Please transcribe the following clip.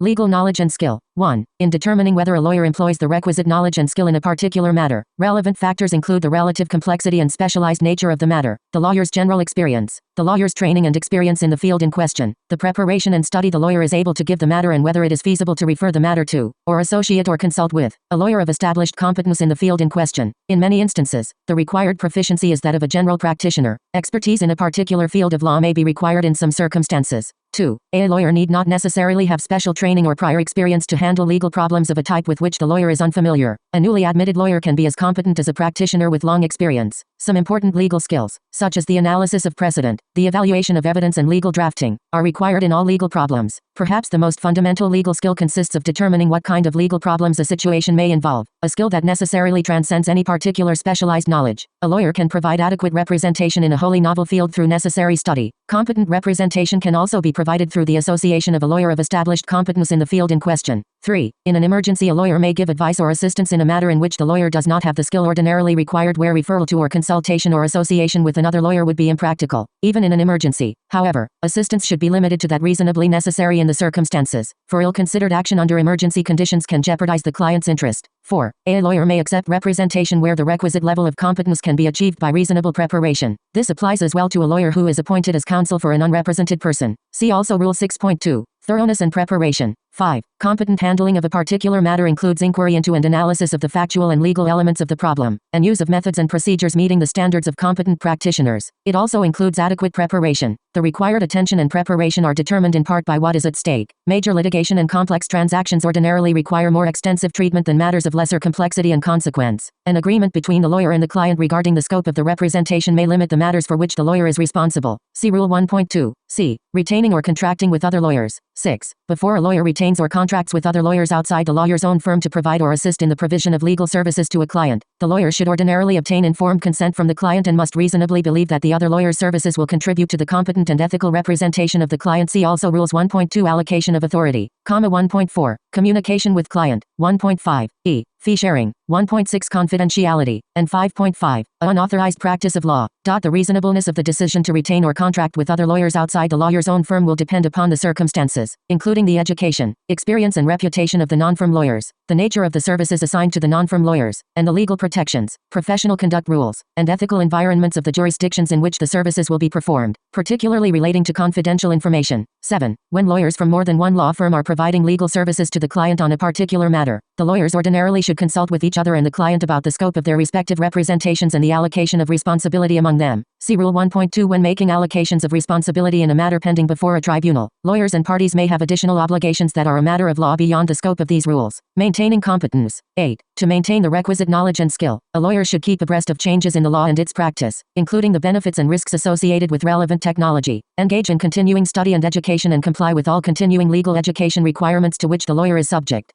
Legal knowledge and skill. 1. In determining whether a lawyer employs the requisite knowledge and skill in a particular matter, relevant factors include the relative complexity and specialized nature of the matter, the lawyer's general experience, the lawyer's training and experience in the field in question, the preparation and study the lawyer is able to give the matter, and whether it is feasible to refer the matter to, or associate or consult with, a lawyer of established competence in the field in question. In many instances, the required proficiency is that of a general practitioner. Expertise in a particular field of law may be required in some circumstances. 2. A lawyer need not necessarily have special training or prior experience to handle legal problems of a type with which the lawyer is unfamiliar. A newly admitted lawyer can be as competent as a practitioner with long experience. Some important legal skills, such as the analysis of precedent, the evaluation of evidence and legal drafting, are required in all legal problems. Perhaps the most fundamental legal skill consists of determining what kind of legal problems a situation may involve, a skill that necessarily transcends any particular specialized knowledge. A lawyer can provide adequate representation in a wholly novel field through necessary study. Competent representation can also be provided through the association of a lawyer of established competence in the field in question. 3. In an emergency, a lawyer may give advice or assistance in a matter in which the lawyer does not have the skill ordinarily required, where referral to or consultation or association with another lawyer would be impractical. Even in an emergency, however, assistance should be limited to that reasonably necessary in the circumstances, for ill-considered action under emergency conditions can jeopardize the client's interest. 4. A lawyer may accept representation where the requisite level of competence can be achieved by reasonable preparation. This applies as well to a lawyer who is appointed as counsel for an unrepresented person. See also Rule 6.2. Thoroughness and preparation. 5. Competent handling of a particular matter includes inquiry into and analysis of the factual and legal elements of the problem, and use of methods and procedures meeting the standards of competent practitioners. It also includes adequate preparation. The required attention and preparation are determined in part by what is at stake. Major litigation and complex transactions ordinarily require more extensive treatment than matters of lesser complexity and consequence. An agreement between the lawyer and the client regarding the scope of the representation may limit the matters for which the lawyer is responsible. See Rule 1.2. C. Retaining or contracting with other lawyers. 6. Before a lawyer retains or contracts with other lawyers outside the lawyer's own firm to provide or assist in the provision of legal services to a client, the lawyer should ordinarily obtain informed consent from the client and must reasonably believe that the other lawyer's services will contribute to the competent and ethical representation of the client. See also Rules 1.2 Allocation of authority, 1.4 Communication with client, 1.5 e. Fee sharing, 1.6 Confidentiality, and 5.5 Unauthorized practice of law. The reasonableness of the decision to retain or contract with other lawyers outside the lawyer's own firm will depend upon the circumstances, including the education, experience and reputation of the non-firm lawyers, the nature of the services assigned to the non-firm lawyers, and the legal protections, professional conduct rules, and ethical environments of the jurisdictions in which the services will be performed, particularly relating to confidential information. 7. When lawyers from more than one law firm are providing legal services to the client on a particular matter, the lawyers ordinarily should consult with each other and the client about the scope of their respective representations and the allocation of responsibility among them. See Rule 1.2 When making allocations of responsibility in a matter pending before a tribunal, lawyers and parties may have additional obligations that are a matter of law beyond the scope of these rules. Maintaining competence. 8. To maintain the requisite knowledge and skill, a lawyer should keep abreast of changes in the law and its practice, including the benefits and risks associated with relevant technology, engage in continuing study and education, and comply with all continuing legal education requirements to which the lawyer is subject.